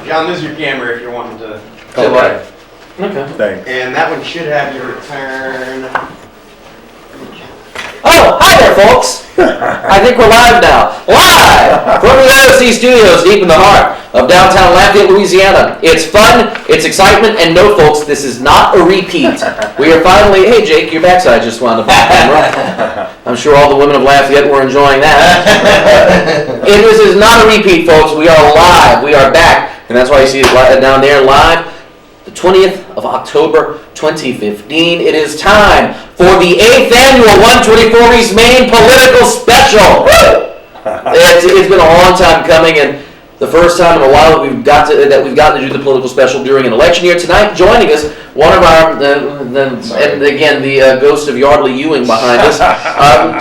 John, this is your camera if you're wanting to. Okay. Thanks. And that one should have your return. Oh, hi there, folks. I think we're live now. Live from the AOC studios deep in the heart of downtown Lafayette, Louisiana. It's fun, it's excitement, and no, folks, this is not a repeat. We are finally, hey, Jake, your backside just wound up on camera. I'm sure all the women of Lafayette were enjoying that. And this is not a repeat, folks. We are live. We are back. And that's why you see it down there live. The 20th of October, 2015. It is time for the 8th annual 124 East Main political special. It's been a long time coming, and the first time in a while that we've gotten to do the political special during an election year. Tonight, joining us, one of our and again the ghost of Yardley Ewing behind us,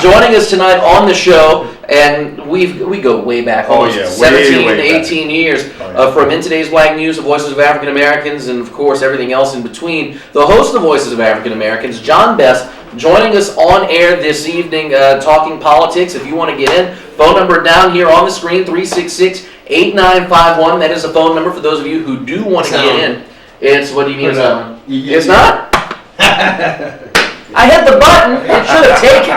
joining us tonight on the show. And we go way back, almost 17 to 18 years, from In Today's Black News, the Voices of African Americans, and of course everything else in between. The host of the Voices of African Americans, John Best, joining us on air this evening, talking politics. If you want to get in, phone number down here on the screen, 366-8951. That is a phone number for those of you who do want to get in. It's, what do you mean? It's not? I hit the button. It should have taken.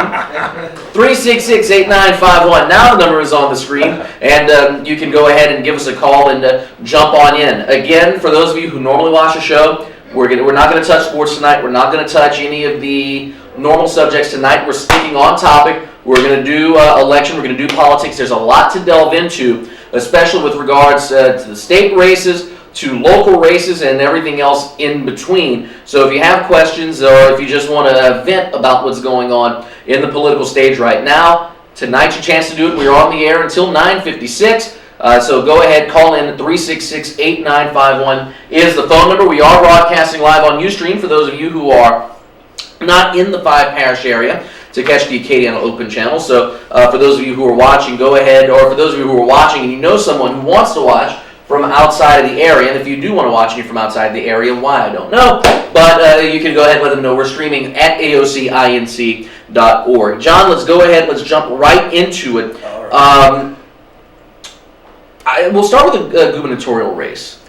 366-8951. Now the number is on the screen, and you can go ahead and give us a call and jump on in. Again, for those of you who normally watch the show, we're not going to touch sports tonight. We're not going to touch any of the normal subjects tonight. We're sticking on topic. We're going to do election. We're going to do politics. There's a lot to delve into, especially with regards to the state races, to local races, and everything else in between. So if you have questions, or if you just want to vent about what's going on in the political stage right now, tonight's your chance to do it. We're on the air until 9:56. So go ahead, call in at 366-8951 is the phone number. We are broadcasting live on Ustream for those of you who are not in the 5 parish area to catch the Acadiana Open channel. So for those of you who are watching, go ahead, or for those of you who are watching and you know someone who wants to watch from outside of the area, and if you do want to watch and you're from outside the area, why, I don't know, but you can go ahead and let them know we're streaming at aocinc.org. John, let's go ahead, let's jump right into it. We'll start with the gubernatorial race.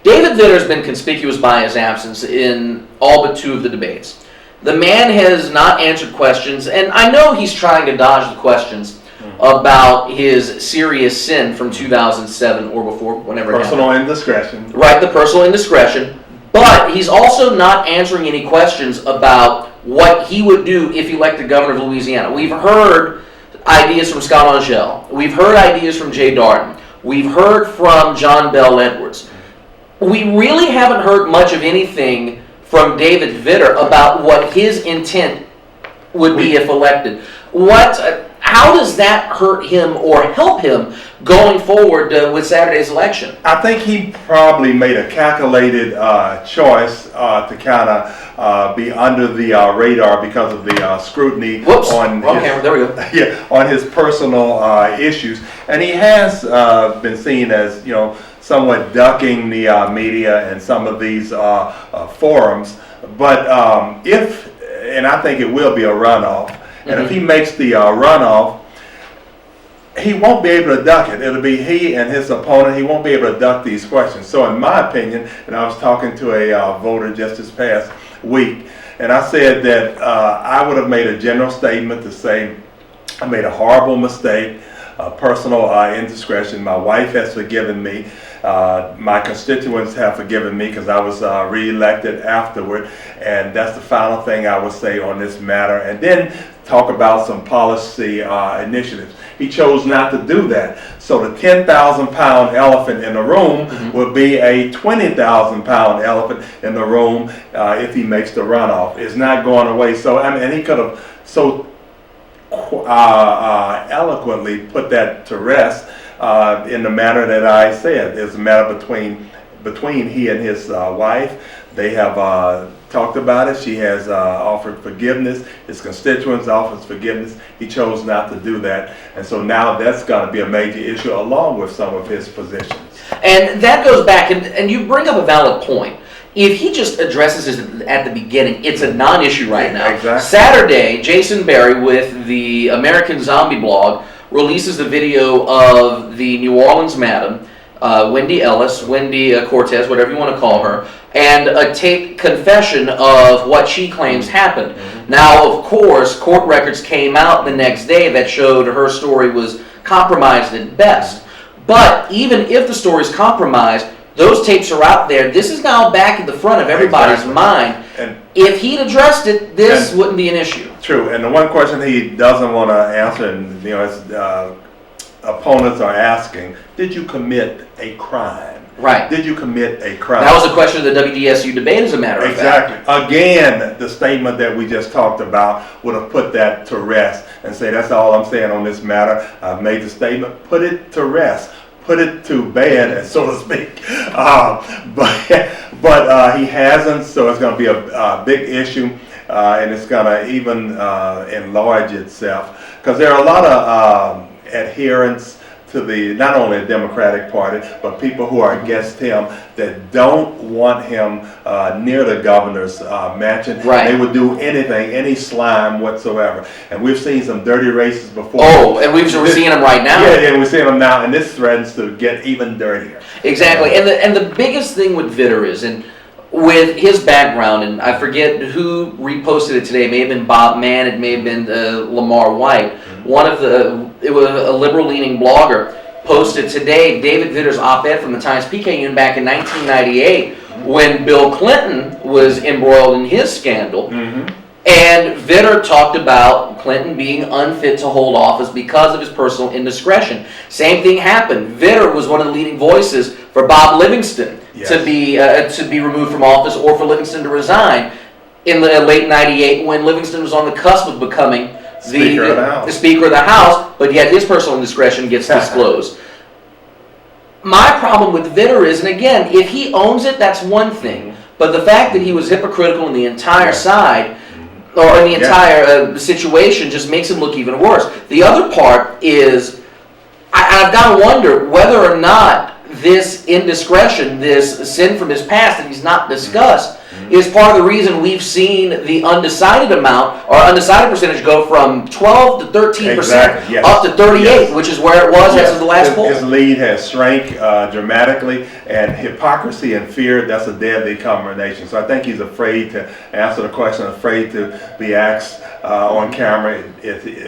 David Vitter has been conspicuous by his absence in all but 2 of the debates. The man has not answered questions, and I know he's trying to dodge the questions about his serious sin from 2007 or before, whenever it happened. Personal indiscretion. Right, the personal indiscretion. But he's also not answering any questions about what he would do if elected governor of Louisiana. We've heard ideas from Scott Angel. We've heard ideas from Jay Darden. We've heard from John Bell Edwards. We really haven't heard much of anything from David Vitter about what his intent would be if elected. How does that hurt him or help him going forward with Saturday's election? I think he probably made a calculated choice to kind of be under the radar because of the scrutiny on his personal issues, and he has been seen as somewhat ducking the media and some of these forums. But and I think it will be a runoff. And if he makes the runoff, he won't be able to duck it. It'll be he and his opponent. He won't be able to duck these questions. So in my opinion, and I was talking to a voter just this past week, and I said that I would have made a general statement to say, I made a horrible mistake, personal indiscretion. My wife has forgiven me. My constituents have forgiven me because I was re-elected afterward, and that's the final thing I would say on this matter. And then talk about some policy initiatives. He chose not to do that. So the 10,000-pound elephant in the room will be a 20,000-pound elephant in the room if he makes the runoff. It's not going away. So and he could have so eloquently put that to rest in the manner that I said. It's a matter between he and his wife. They have talked about it. She has offered forgiveness. His constituents offered forgiveness. He chose not to do that. And so now that's going to be a major issue along with some of his positions. And that goes back, and you bring up a valid point. If he just addresses it at the beginning, it's a non-issue right now. Exactly. Saturday, Jason Berry with the American Zombie blog releases the video of the New Orleans Madam Wendy Ellis, Wendy Cortez, whatever you want to call her, and a taped confession of what she claims happened. Now, of course, court records came out the next day that showed her story was compromised at best. But even if the story is compromised, those tapes are out there. This is now back at the front of everybody's mind. And if he'd addressed it, this wouldn't be an issue. True. And the one question he doesn't want to answer, and his opponents are asking, did you commit a crime? Right. Did you commit a crime? That was a question of the WDSU debate, as a matter of fact. Exactly. Again, the statement that we just talked about would have put that to rest and say, that's all I'm saying on this matter. I've made the statement. Put it to rest. Put it to bed, so to speak. But he hasn't, so it's going to be a big issue, and it's going to even enlarge itself. Because there are a lot of adherents to not only the Democratic Party, but people who are against him that don't want him near the governor's mansion. Right. They would do anything, any slime whatsoever. And we've seen some dirty races before. Oh, and we're seeing them right now. Yeah, we're seeing them now, and this threatens to get even dirtier. Exactly. And the biggest thing with Vitter is, and with his background, and I forget who reposted it today, it may have been Bob Mann, it may have been Lamar White. It was a liberal-leaning blogger, posted today David Vitter's op-ed from the Times-Picayune back in 1998 when Bill Clinton was embroiled in his scandal. And Vitter talked about Clinton being unfit to hold office because of his personal indiscretion. Same thing happened. Vitter was one of the leading voices for Bob Livingston to be removed from office, or for Livingston to resign in the late '98 when Livingston was on the cusp of becoming the Speaker of the House, but yet his personal indiscretion gets disclosed. My problem with Vitter is, and again, if he owns it, that's one thing. But the fact that he was hypocritical in the entire side, or in the entire situation, just makes him look even worse. The other part is, I've got to wonder whether or not this indiscretion, this sin from his past that he's not discussed, is part of the reason we've seen the undecided amount, or undecided percentage, go from 12 to 13% up to 38, which is where it was as of the last poll. His lead has shrank dramatically, and hypocrisy and fear, that's a deadly combination. So I think he's afraid to answer the question, afraid to be asked on camera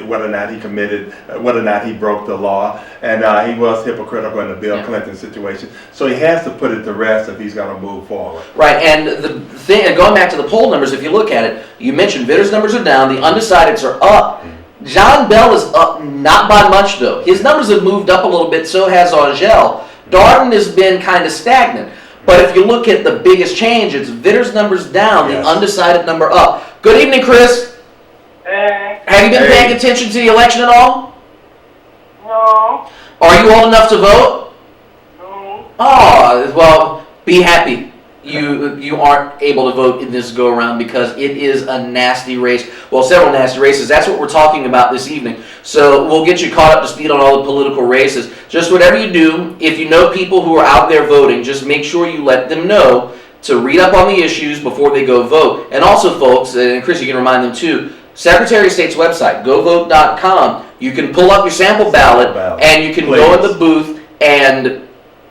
whether or not he committed, whether or not he broke the law. And he was hypocritical in the Bill Clinton situation. So he has to put it to rest if he's going to move forward. Right, and the thing, and going back to the poll numbers, if you look at it, you mentioned Vitter's numbers are down, the undecideds are up. John Bell is up, not by much though. His numbers have moved up a little bit, so has Angel. Darden has been kind of stagnant. But if you look at the biggest change, it's Vitter's numbers down, the undecided number up. Good evening, Chris. Hey. Have you been paying attention to the election at all? No. Are you old enough to vote? No. Oh, well, be happy. You aren't able to vote in this go-around because it is a nasty race. Well, several nasty races. That's what we're talking about this evening. So we'll get you caught up to speed on all the political races. Just whatever you do, if you know people who are out there voting, just make sure you let them know to read up on the issues before they go vote. And also, folks, and Chris, you can remind them too, Secretary of State's website, govote.com, you can pull up your sample ballot and you can go in the booth and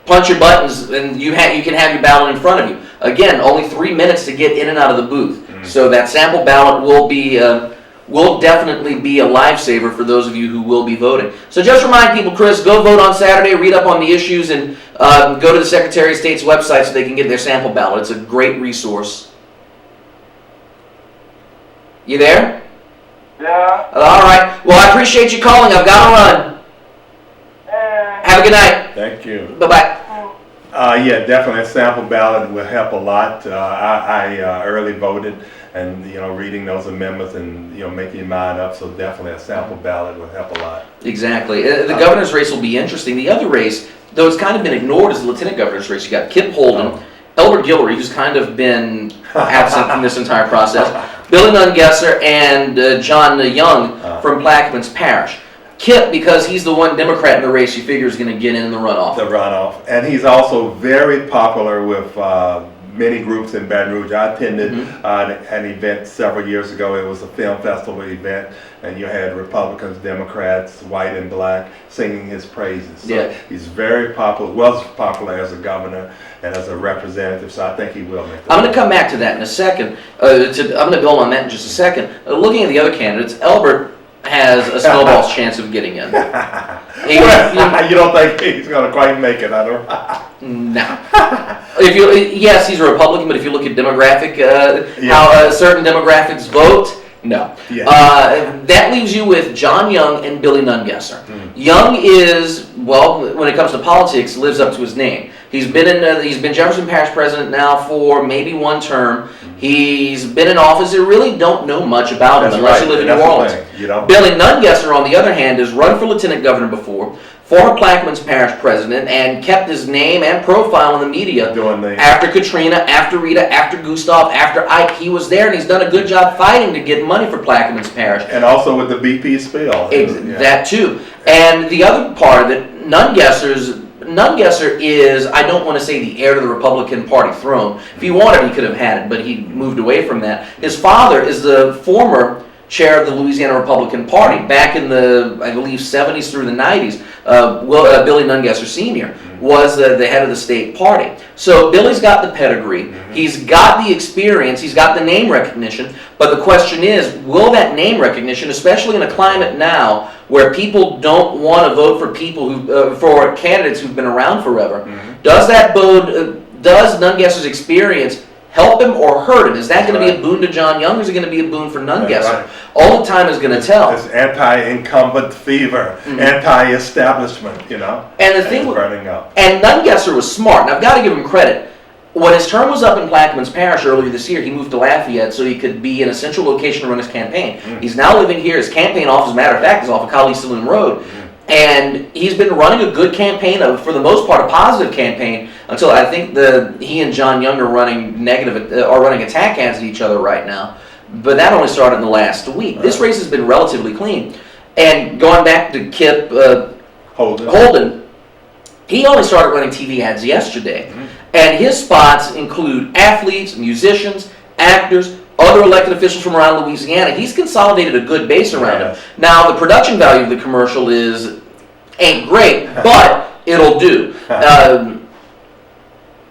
punch your buttons, and you can have your ballot in front of you. Again, only 3 minutes to get in and out of the booth. So that sample ballot will definitely be a lifesaver for those of you who will be voting. So just remind people, Chris, go vote on Saturday, read up on the issues, and go to the Secretary of State's website so they can get their sample ballot. It's a great resource. You there? Yeah. All right. Well, I appreciate you calling. I've got to run. Have a good night. Thank you. Bye-bye. Yeah, definitely a sample ballot will help a lot. I early voted, and reading those amendments and making your mind up. So definitely a sample ballot will help a lot. Exactly. The governor's race will be interesting. The other race, though it's kind of been ignored, is the lieutenant governor's race. You got Kip Holden, Elbert Guillory, who's kind of been absent from this entire process, Billy Nungesser, and John Young from Plaquemines Parish. Kip, because he's the one Democrat in the race, you figure is going to get in the runoff. The runoff. And he's also very popular with many groups in Baton Rouge. I attended an event several years ago. It was a film festival event, and you had Republicans, Democrats, white and black, singing his praises. So he's very popular, was popular as a governor and as a representative, so I think he will make that. I'm going to come back to that in a second. I'm going to build on that in just a second. Looking at the other candidates, Elbert has a snowball's chance of getting in. You don't think he's going to quite make it, I don't. No. Yes, he's a Republican, but if you look at demographic, how certain demographics vote, no. That leaves you with John Young and Billy Nungesser. Young is, well, when it comes to politics, lives up to his name. He's been Jefferson Parish president now for maybe one term. He's been in office. You really don't know much about him unless you live in New Orleans. Billy Nungesser, on the other hand, has run for lieutenant governor before, former Plaquemines Parish president, and kept his name and profile in the media. After Katrina, after Rita, after Gustav, after Ike, he was there, and he's done a good job fighting to get money for Plaquemines Parish. And also with the BP spill. That too. And the other part of it, Nungesser is, I don't want to say the heir to the Republican Party throne. If he wanted, he could have had it, but he moved away from that. His father is the former chair of the Louisiana Republican Party back in the, I believe, 70s through the 90s. Billy Nungesser Sr. was the head of the state party. So Billy's got the pedigree, he's got the experience, he's got the name recognition, but the question is, will that name recognition, especially in a climate now where people don't want to vote for people who, for candidates who've been around forever, does Nungesser's experience help him or hurt him? Is that going to be a boon to John Young, or is it going to be a boon for Nungesser? Only time is going to tell. It's anti-incumbent fever, anti-establishment, And the thing, burning up. And Nungesser was smart, and I've got to give him credit. When his term was up in Plaquemines Parish earlier this year, he moved to Lafayette so he could be in a central location to run his campaign. He's now living here. His campaign office, as a matter of fact, is off of Kali Saloon Road. And he's been running a good campaign, for the most part, a positive campaign, until I think he and John Young are running attack ads at each other right now. But that only started in the last week. This race has been relatively clean. And going back to Kip Holden, he only started running TV ads yesterday. And his spots include athletes, musicians, actors, other elected officials from around Louisiana. He's consolidated a good base around him. Now, the production value of the commercial ain't great, but it'll do.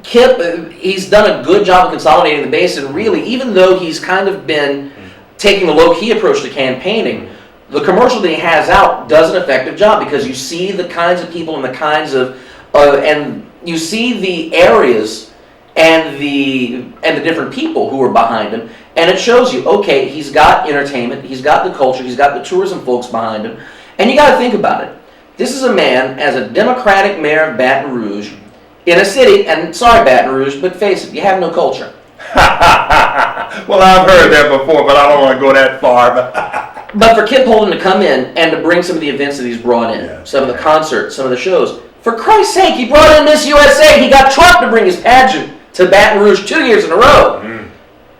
Kip, he's done a good job of consolidating the base, and really, even though he's kind of been taking a low-key approach to campaigning, the commercial that he has out does an effective job, because you see the kinds of people and the kinds of, and you see the areas and the different people who are behind him, and it shows you, okay, he's got entertainment, he's got the culture, he's got the tourism folks behind him, and you got to think about it. This is a man, as a Democratic mayor of Baton Rouge, in a city, and sorry Baton Rouge, but face it, you have no culture. Well, I've heard that before, but I don't want to go that far. But for Kip Holden to come in and to bring some of the events that he's brought in, some of the concerts, some of the shows, for Christ's sake, he brought in Miss USA. He got Trump to bring his pageant to Baton Rouge 2 years in a row.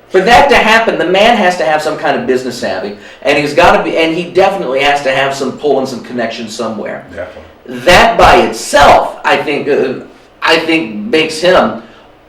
For that to happen, the man has to have some kind of business savvy, and he's got to be, and he definitely has to have some pull and some connections somewhere. Definitely. That by itself, I think makes him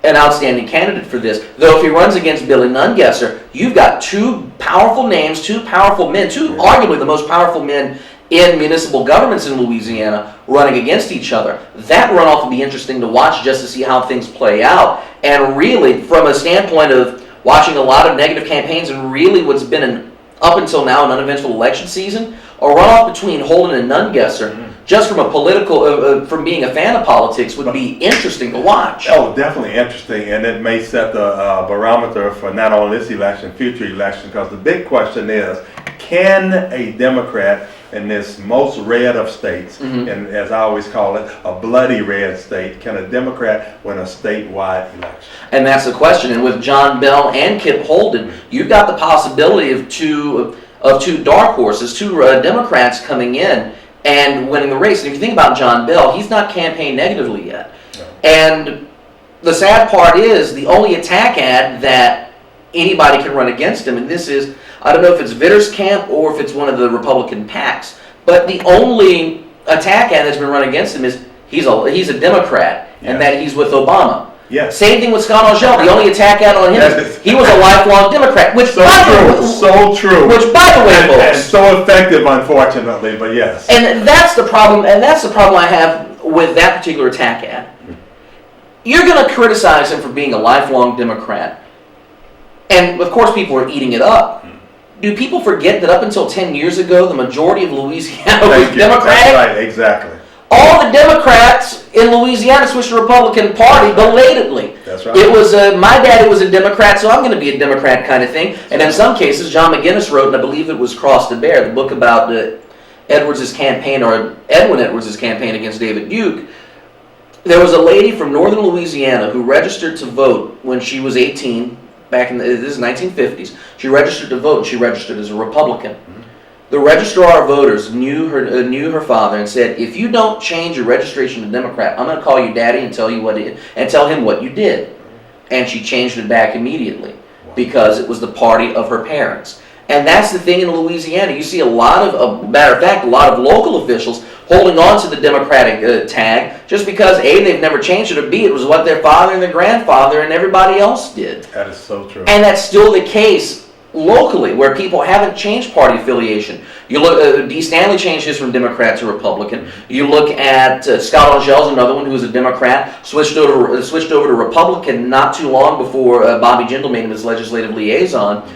an outstanding candidate for this. Though if he runs against Billy Nungesser, you've got two powerful names, two powerful men, arguably the most powerful men in municipal governments in Louisiana running against each other. That runoff will be interesting to watch, just to see how things play out. And really, from a standpoint of watching a lot of negative campaigns, and really what's been up until now an uneventful election season, a runoff between Holden and Nungesser, just from a political, from being a fan of politics, would be interesting to watch. Oh, definitely interesting, and it may set the barometer for not only this election, future election, because the big question is, can a Democrat in this most red of states, and as I always call it, a bloody red state, can a Democrat win a statewide election? And that's the question. And with John Bell and Kip Holden, you've got the possibility of two dark horses, two Democrats coming in and winning the race. And if you think about John Bell, he's not campaigned negatively yet. No. And the sad part is, the only attack ad that anybody can run against him, and this is, I don't know if it's Vitter's camp or if it's one of the Republican PACs, but the only attack ad that's been run against him is he's a Democrat, and that he's with Obama. Yes. Same thing with Scott Angel. The only attack out on him is he was a lifelong Democrat, which So true. Which, by the way, and folks, so effective, unfortunately, but yes. and that's the problem. And that's the problem I have with that particular attack ad. You're going to criticize him for being a lifelong Democrat, and of course, people are eating it up. Do people forget that up until 10 years ago, the majority of Louisiana was Democratic? That's right, exactly. All the Democrats in Louisiana switched to the Republican Party belatedly. That's right. It was, my daddy was a Democrat, so I'm going to be a Democrat kind of thing. And in some cases, John McGinnis wrote, and I believe it was Cross to Bear, the book about Edwards' campaign, or Edwin Edwards' campaign against David Duke. There was a lady from northern Louisiana who registered to vote when she was 18, back in this is 1950s. She registered to vote, and she registered as a Republican. The registrar of voters knew her father and said, if you don't change your registration to Democrat, I'm going to call you daddy and tell him what you did. And she changed it back immediately because it was the party of her parents. And that's the thing in Louisiana. You see a lot of local officials holding on to the Democratic tag just because A, they've never changed it, or B, it was what their father and their grandfather and everybody else did. That is so true. And that's still the case locally, where people haven't changed party affiliation. You look, D. Stanley changed his from Democrat to Republican. You look at Scott Angel's another one who was a Democrat, switched over to Republican not too long before Bobby Jindal made him his legislative liaison.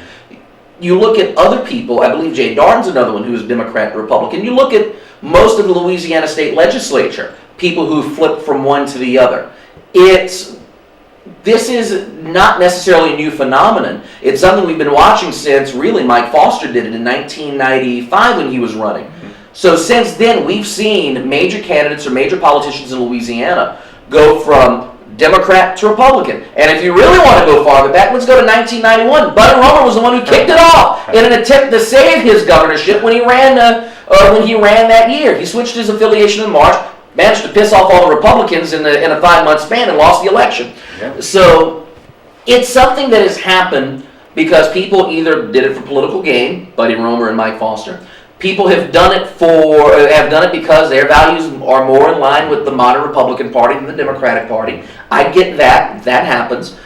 You look at other people, I believe Jay Darden's another one who is Democrat to Republican. You look at most of the Louisiana state legislature, people who flip from one to the other. This is not necessarily a new phenomenon. It's something we've been watching since really Mike Foster did it in 1995 when he was running. So since then, we've seen major candidates or major politicians in Louisiana go from Democrat to Republican. And if you really want to go farther back, let's go to 1991. Bud Romer was the one who kicked it off in an attempt to save his governorship when he ran that year. He switched his affiliation in March, managed to piss off all the Republicans in a 5-month span and lost the election. Yeah. So it's something that has happened because people either did it for political gain, Buddy Romer and Mike Foster. People have done it because their values are more in line with the modern Republican Party than the Democratic Party. I get that happens.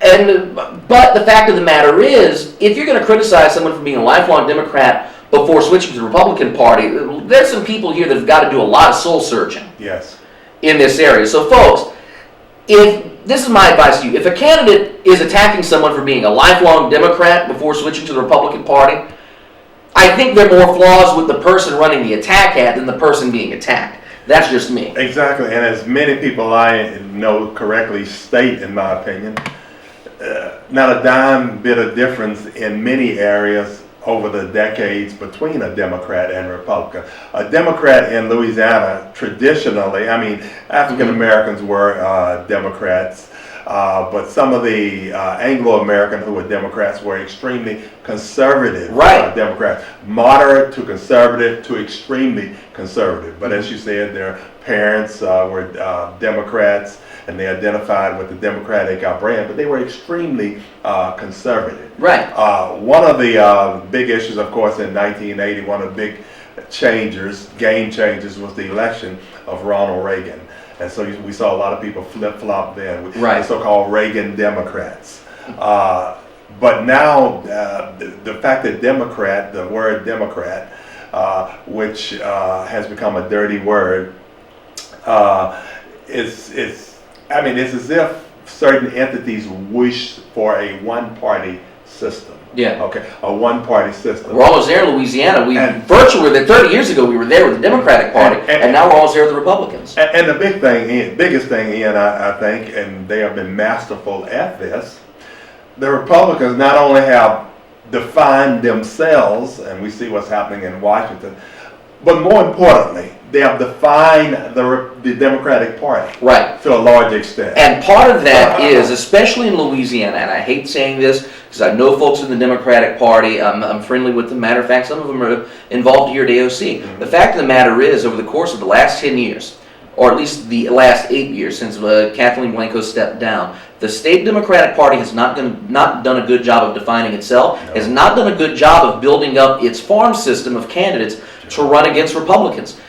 But the fact of the matter is, if you're going to criticize someone for being a lifelong Democrat before switching to the Republican Party, there's some people here that have got to do a lot of soul searching. Yes. In this area. So folks, this is my advice to you. If a candidate is attacking someone for being a lifelong Democrat before switching to the Republican Party, I think there are more flaws with the person running the attack ad than the person being attacked. That's just me. Exactly, and as many people I know correctly state, in my opinion, not a dime bit of difference in many areas over the decades between a Democrat and Republican. A Democrat in Louisiana, traditionally, African Americans were Democrats, but some of the Anglo-American who were Democrats were extremely conservative Democrats. Moderate to conservative to extremely conservative. But as you said, their parents were Democrats, and they identified with the Democratic brand, but they were extremely conservative. Right. One of the big issues, of course, in 1980, one of the big game changers, was the election of Ronald Reagan. And so we saw a lot of people flip-flop then with the so-called Reagan Democrats. But now, the fact that the word Democrat, which has become a dirty word, it's as if certain entities wish for a one-party system. Yeah. Okay. A one-party system. We're almost there in Louisiana. Virtually 30 years ago, we were there with the Democratic Party, and now we're almost there with the Republicans. And the biggest thing, Ian, I think, and they have been masterful at this, the Republicans not only have defined themselves, and we see what's happening in Washington, but more importantly, they have defined the Democratic Party to a large extent. And part of that is, especially in Louisiana, and I hate saying this because I know folks in the Democratic Party, I'm friendly with them. Matter of fact, some of them are involved here at AOC. Mm-hmm. The fact of the matter is, over the course of the last 10 years, or at least the last 8 years since Kathleen Blanco stepped down, the state Democratic Party has not done a good job of defining itself, has not done a good job of building up its farm system of candidates to run against Republicans.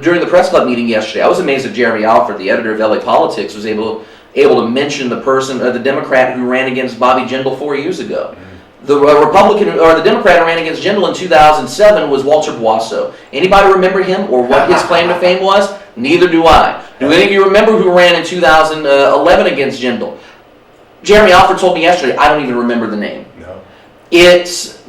During the press club meeting yesterday, I was amazed that Jeremy Alford, the editor of LA Politics, was able able to mention the person, the Democrat who ran against Bobby Jindal 4 years ago. The Republican or the Democrat who ran against Jindal in 2007 was Walter Boisseau. Anybody remember him or what his claim to fame was? Neither do I. Do any of you remember who ran in 2011 against Jindal? Jeremy Alford told me yesterday. I don't even remember the name. No. It's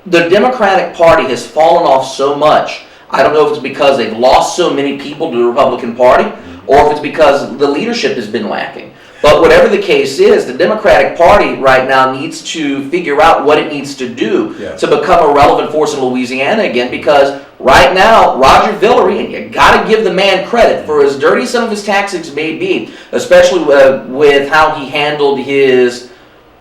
the Democratic Party has fallen off so much. I don't know if it's because they've lost so many people to the Republican Party or if it's because the leadership has been lacking. But whatever the case is, the Democratic Party right now needs to figure out what it needs to do to become a relevant force in Louisiana again, because right now, Roger Villery, and you got to give the man credit for as dirty some of his tactics may be, especially with how he handled his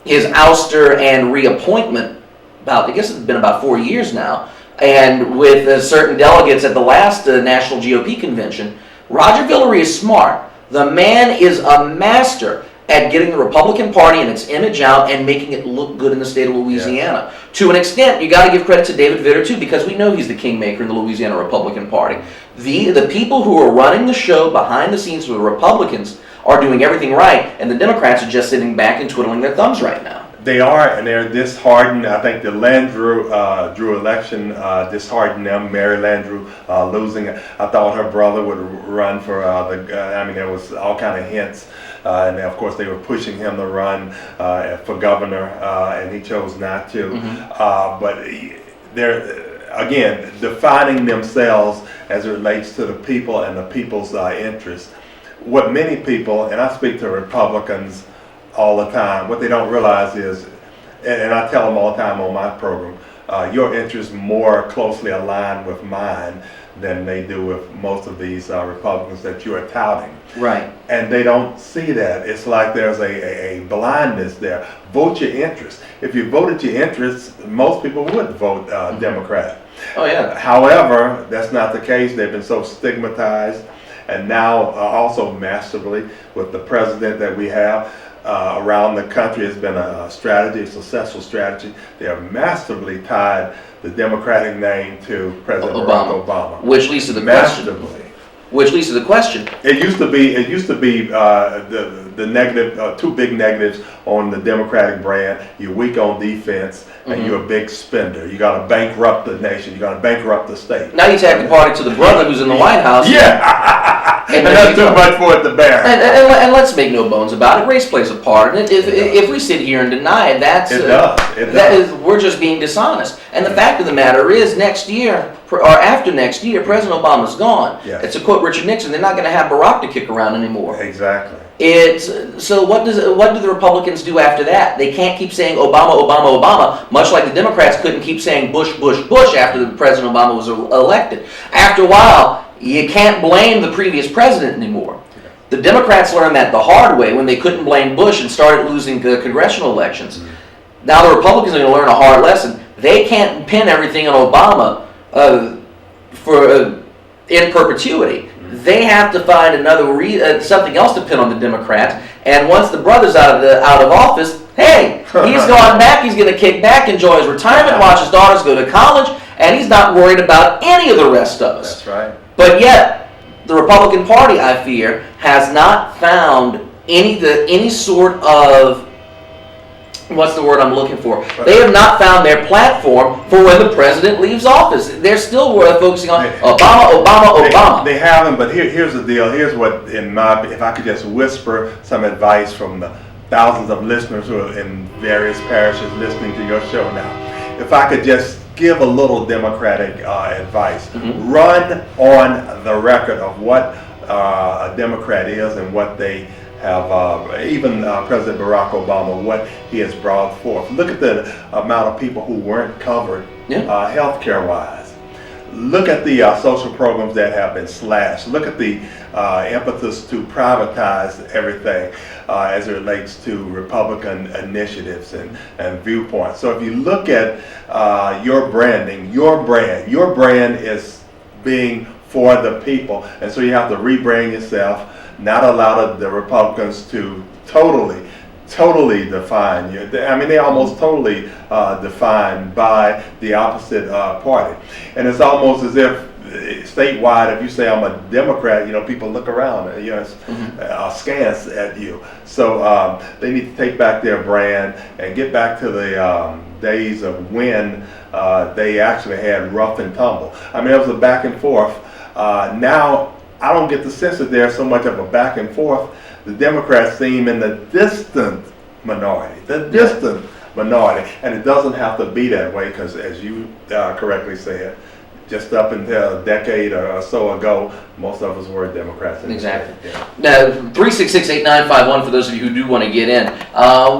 ouster and reappointment, I guess it's been about 4 years now, and with certain delegates at the last National GOP convention. Roger Villery is smart. The man is a master at getting the Republican Party and its image out and making it look good in the state of Louisiana. Yeah. To an extent, you got to give credit to David Vitter too, because we know he's the kingmaker in the Louisiana Republican Party. The people who are running the show behind the scenes for the Republicans are doing everything right, and the Democrats are just sitting back and twiddling their thumbs right now. They are, and they're disheartened. I think the Landrew election disheartened them. Mary Landrew losing. I thought her brother would run for there was all kind of hints, and of course they were pushing him to run for governor, and he chose not to. But they're again defining themselves as it relates to the people and the people's interests. What many people, and I speak to Republicans all the time, what they don't realize is, and I tell them all the time on my program, your interests more closely align with mine than they do with most of these Republicans that you are touting. Right. And they don't see that. It's like there's a blindness there. Vote your interests. If you voted your interests, most people would vote Democrat. Oh yeah. However, that's not the case. They've been so stigmatized, and now also masterfully with the president that we have. Around the country has been a strategy, a successful strategy. They have masterfully tied the Democratic name to President Barack Obama. Which leads to the question. It used to be the negative, two big negatives on the Democratic brand. You're weak on defense, and you're a big spender. You got to bankrupt the nation. You got to bankrupt the state. Now you take the party to the brother who's in the White House. Yeah, and that's too much for it to bear. And let's make no bones about it. Race plays a part in it. If we sit here and deny it, we're just being dishonest. And the fact of the matter is, next year or after next year, President Obama's gone. Yes. To quote Richard Nixon, they're not going to have Barack to kick around anymore. Exactly. So what do the Republicans do after that? They can't keep saying Obama, Obama, Obama, much like the Democrats couldn't keep saying Bush, Bush, Bush after President Obama was elected. After a while, you can't blame the previous president anymore. The Democrats learned that the hard way when they couldn't blame Bush and started losing the congressional elections. Now the Republicans are going to learn a hard lesson. They can't pin everything on Obama in perpetuity. They have to find another something else to pin on the Democrats. And once the brother's out of office, hey, he's gone back. He's going to kick back, enjoy his retirement, watch his daughters go to college, and he's not worried about any of the rest of us. That's right. But yet, the Republican Party, I fear, has not found any sort of, what's the word I'm looking for? They have not found their platform for when the president leaves office. They're still focusing on Obama. They haven't, but here's the deal. Here's what, if I could just whisper some advice from the thousands of listeners who are in various parishes listening to your show now. If I could just give a little Democratic advice. Run on the record of what a Democrat is and what they have, even President Barack Obama, what he has brought forth. Look at the amount of people who weren't covered healthcare wise. Look at the social programs that have been slashed. Look at the impetus to privatize everything as it relates to Republican initiatives and viewpoints. So if you look at your branding, your brand is being for the people. And so you have to rebrand yourself, not allow the Republicans to totally define you. I mean, they're almost totally defined by the opposite party. And it's almost as if statewide, if you say I'm a Democrat, people look around, askance at you. So they need to take back their brand and get back to the days of when they actually had rough and tumble. I mean, it was a back and forth. Now, I don't get the sense that there's so much of a back and forth. The Democrats seem in the distant minority, and it doesn't have to be that way because, as you correctly said, just up until a decade or so ago, most of us were Democrats. Exactly. Now, 366-8951 for those of you who do want to get in.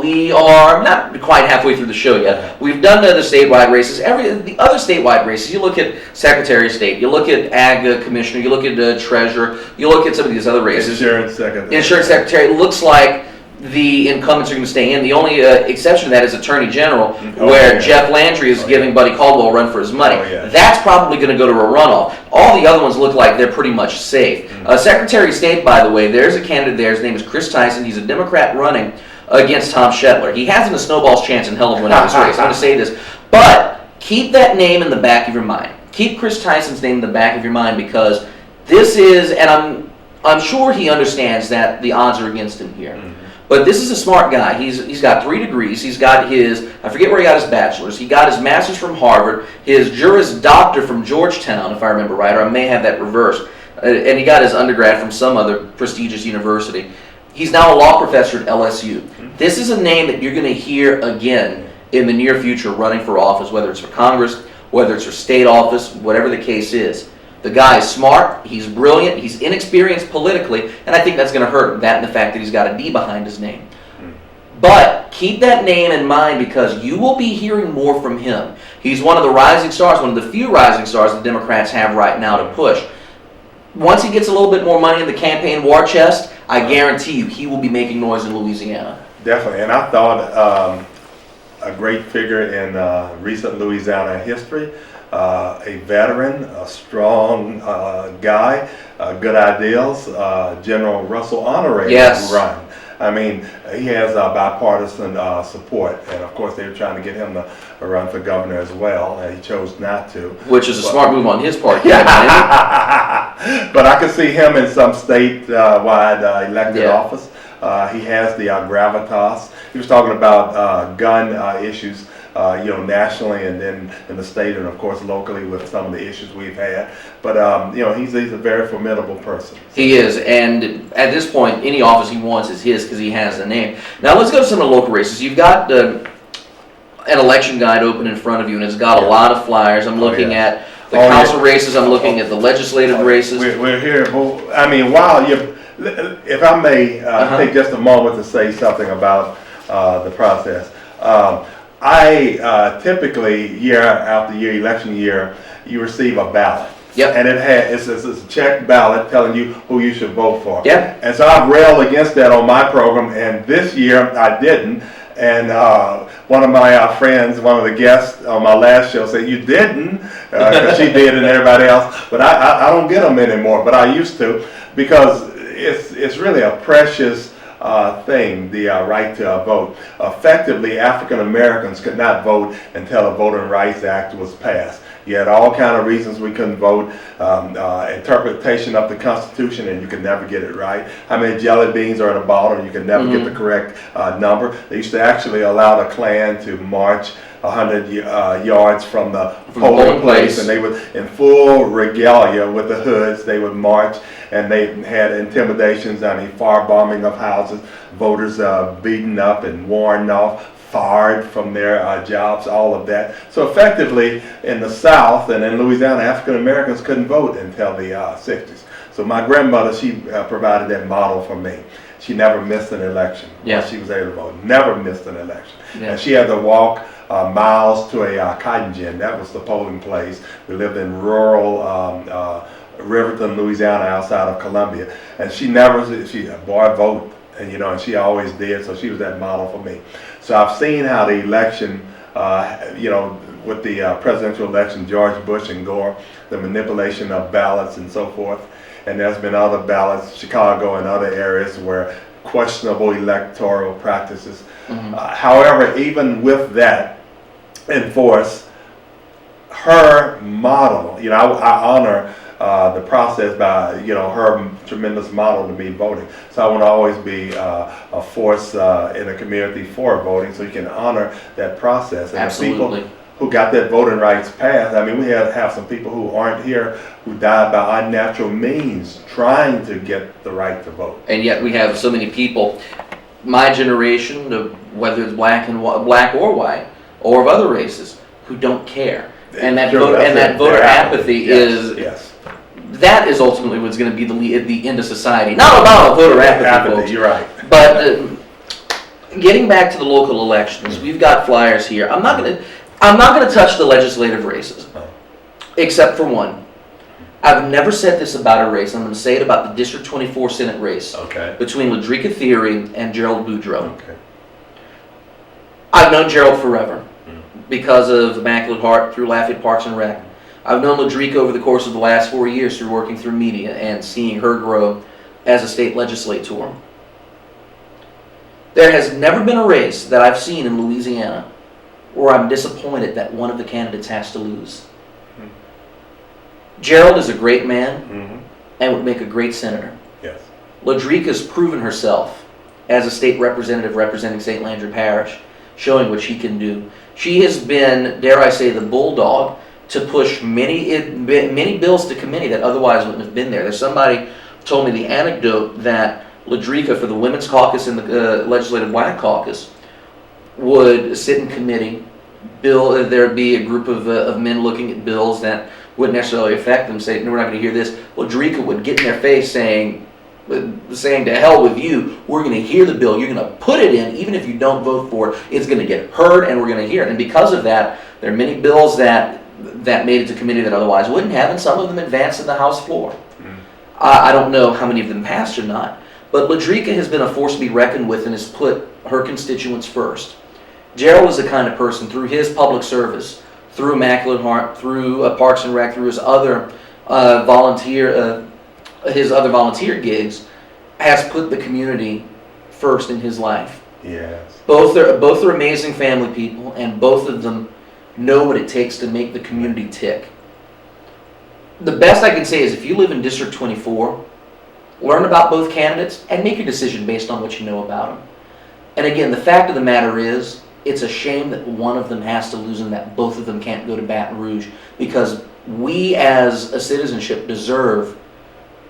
We are not quite halfway through the show yet. We've done the statewide races. The other statewide races, you look at Secretary of State, you look at Ag Commissioner, you look at Treasurer, you look at some of these other races. Insurance Secretary. Insurance Secretary. It looks like the incumbents are going to stay in. The only exception to that is Attorney General, where Jeff Landry is giving Buddy Caldwell a run for his money. That's probably going to go to a runoff. All the other ones look like they're pretty much safe. Secretary of State, by the way, there's a candidate there. His name is Chris Tyson. He's a Democrat running against Tom Shetler. He hasn't a snowball's chance in hell of winning this race. I'm going to say this. But keep that name in the back of your mind. Keep Chris Tyson's name in the back of your mind because this is, and I'm sure he understands that the odds are against him here. But this is a smart guy. He's got 3 degrees. He's got his, I forget where he got his bachelor's. He got his master's from Harvard, his Juris Doctor from Georgetown, if I remember right, or I may have that reversed. And he got his undergrad from some other prestigious university. He's now a law professor at LSU. This is a name that you're going to hear again in the near future running for office, whether it's for Congress, whether it's for state office, whatever the case is. The guy is smart, he's brilliant, he's inexperienced politically, and I think that's going to hurt that and the fact that he's got a D behind his name. But keep that name in mind because you will be hearing more from him. He's one of the rising stars, one of the few rising stars the Democrats have right now to push. Once he gets a little bit more money in the campaign war chest, I guarantee you he will be making noise in Louisiana. Definitely, and I thought a great figure in recent Louisiana history. A veteran, a strong guy, good ideals, General Russell Honoré run. I mean, he has bipartisan support, and of course they were trying to get him to run for governor as well, and he chose not to. Which is a smart move on his part. But I could see him in some statewide elected office. He has the gravitas. He was talking about gun issues. Nationally and then in the state and of course locally with some of the issues we've had. But he's a very formidable person. He is, and at this point, any office he wants is his because he has the name. Now let's go to some of the local races. You've got an election guide open in front of you, and it's got a lot of flyers. I'm looking at the council races. I'm looking at the legislative races. We're here. I mean, if I may take just a moment to say something about the process. I typically, year after year, election year, you receive a ballot. And it's a checked ballot telling you who you should vote for. And so I've railed against that on my program, and this year I didn't. And one of my friends, one of the guests on my last show said, "You didn't," because she did and everybody else. But I don't get them anymore, but I used to because it's really a precious thing, the right to vote. Effectively, African Americans could not vote until the Voting Rights Act was passed. You had all kind of reasons we couldn't vote, interpretation of the Constitution, and you could never get it right. How many jelly beans are in a bottle? You could never get the correct number. They used to actually allow the Klan to march 100 yards from the polling place, and they would, in full regalia with the hoods, they would march, and they had intimidations, firebombing of houses, voters beaten up and warned off, fired from their jobs, all of that. So effectively, in the South and in Louisiana, African Americans couldn't vote until the 60s. So my grandmother, she provided that model for me. She never missed an election. She was able to vote. Never missed an election. And she had to walk miles to a cotton gin. That was the polling place. We lived in rural Riverton, Louisiana, outside of Columbia. And she boy, vote. And and she always did. So she was that model for me. So I've seen how the election, with the presidential election, George Bush and Gore, the manipulation of ballots and so forth. And there's been other ballots, Chicago and other areas where questionable electoral practices. However, even with that in force, her model, I honor the process by, her tremendous model to me voting. So I want to always be a force in a community for voting, so you can honor that process. And Absolutely. the people who got that voting rights passed, I mean, we have some people who aren't here who died by unnatural means trying to get the right to vote. And yet we have so many people, my generation, whether it's black or white, or of other races, who don't care. And that voter apathy yes. That is ultimately what's going to be the end of society. Not about voter apathy, folks. You're right. But getting back to the local elections, we've got flyers here. I'm not going to touch the legislative races, except for one. I've never said this about a race. I'm going to say it about the District 24 Senate race between Ladrika Theory and Gerald Boudreaux. Okay. I've known Gerald forever because of Immaculate Heart through Lafayette Parks and Rec. I've known Ladrika over the course of the last 4 years through working through media and seeing her grow as a state legislator. There has never been a race that I've seen in Louisiana where I'm disappointed that one of the candidates has to lose. Gerald is a great man and would make a great senator. Yes. Ladrika's proven herself as a state representative representing St. Landry Parish, showing what she can do. She has been, dare I say, the bulldog to push many bills to committee that otherwise wouldn't have been there. There's somebody told me the anecdote that Ladrika for the Women's Caucus and the Legislative Black Caucus would sit in committee, there'd be a group of men looking at bills that wouldn't necessarily affect them, say, no, we're not going to hear this. Ladrika would get in their face saying to hell with you, we're going to hear the bill, you're going to put it in, even if you don't vote for it, it's going to get heard and we're going to hear it. And because of that, there are many bills that made it to committee that otherwise wouldn't have, and some of them advanced in the House floor. I don't know how many of them passed or not, but Ladrika has been a force to be reckoned with and has put her constituents first. Gerald is the kind of person, through his public service, through Immaculate Heart, through Parks and Rec, through his other volunteer gigs, has put the community first in his life. Yes. Both are amazing family people, and both of them know what it takes to make the community tick. The best I can say is if you live in District 24, learn about both candidates and make your decision based on what you know about them. And again, the fact of the matter is, it's a shame that one of them has to lose and that both of them can't go to Baton Rouge, because we as a citizenship deserve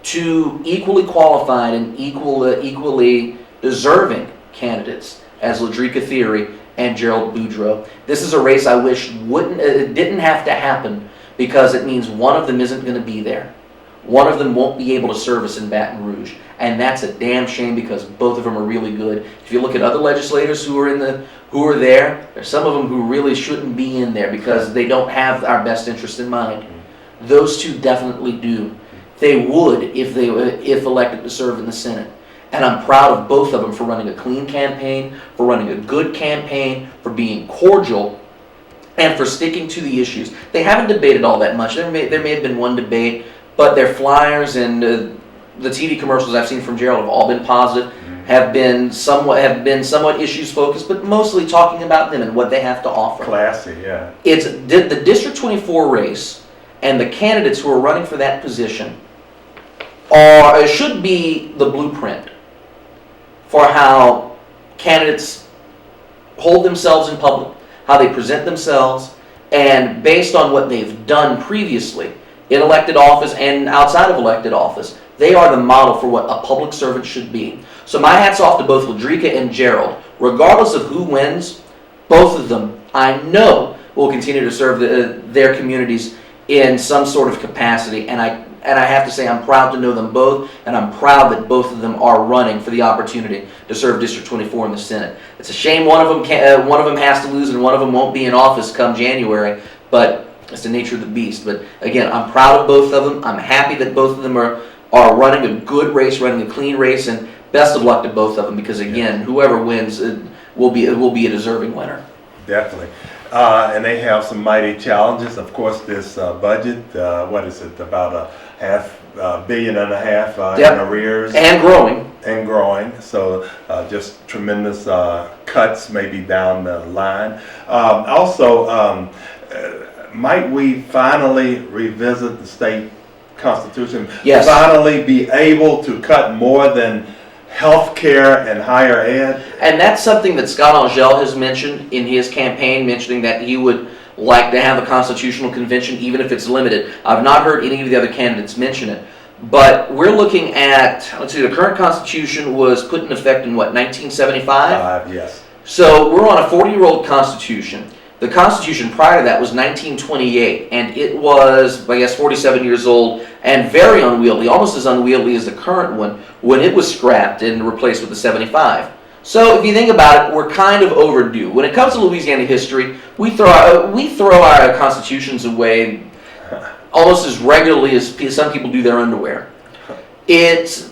two equally qualified and equally deserving candidates as Ladrika Theory and Gerald Boudreaux. This is a race I wish didn't have to happen, because it means one of them isn't going to be there. One of them won't be able to service in Baton Rouge, and that's a damn shame because both of them are really good. If you look at other legislators who are there, there's some of them who really shouldn't be in there because they don't have our best interest in mind. Those two definitely do. They would if elected to serve in the Senate. And I'm proud of both of them for running a clean campaign, for running a good campaign, for being cordial, and for sticking to the issues. They haven't debated all that much. There may have been one debate, but their flyers and the TV commercials I've seen from Gerald have all been positive, have been somewhat issues focused, but mostly talking about them and what they have to offer. Classy, yeah. It's the District 24 race, and the candidates who are running for that position should be the blueprint for how candidates hold themselves in public, how they present themselves, and based on what they've done previously in elected office and outside of elected office, they are the model for what a public servant should be. So my hat's off to both Ladrika and Gerald. Regardless of who wins, both of them, I know, will continue to serve their communities in some sort of capacity. And I have to say I'm proud to know them both, and I'm proud that both of them are running for the opportunity to serve District 24 in the Senate. It's a shame one of them has to lose and one of them won't be in office come January, but it's the nature of the beast. But again, I'm proud of both of them. I'm happy that both of them are running a good race, running a clean race, and best of luck to both of them, because again, whoever wins will be a deserving winner. Definitely. And they have some mighty challenges. Of course, this budget, what is it, about $500 million in arrears. And growing. So just tremendous cuts maybe down the line. Also, might we finally revisit the state constitution? Yes. Finally be able to cut more than health care and higher ed? And that's something that Scott Angel has mentioned in his campaign, mentioning that he would like to have a constitutional convention, even if it's limited. I've not heard any of the other candidates mention it. But we're looking at, let's see, the current constitution was put in effect in what, 1975? Yes. So we're on a 40-year-old constitution. The constitution prior to that was 1928, and it was, I guess, 47 years old and very unwieldy, almost as unwieldy as the current one, when it was scrapped and replaced with the 75. So if you think about it, we're kind of overdue. When it comes to Louisiana history, we throw our constitutions away almost as regularly as some people do their underwear. It's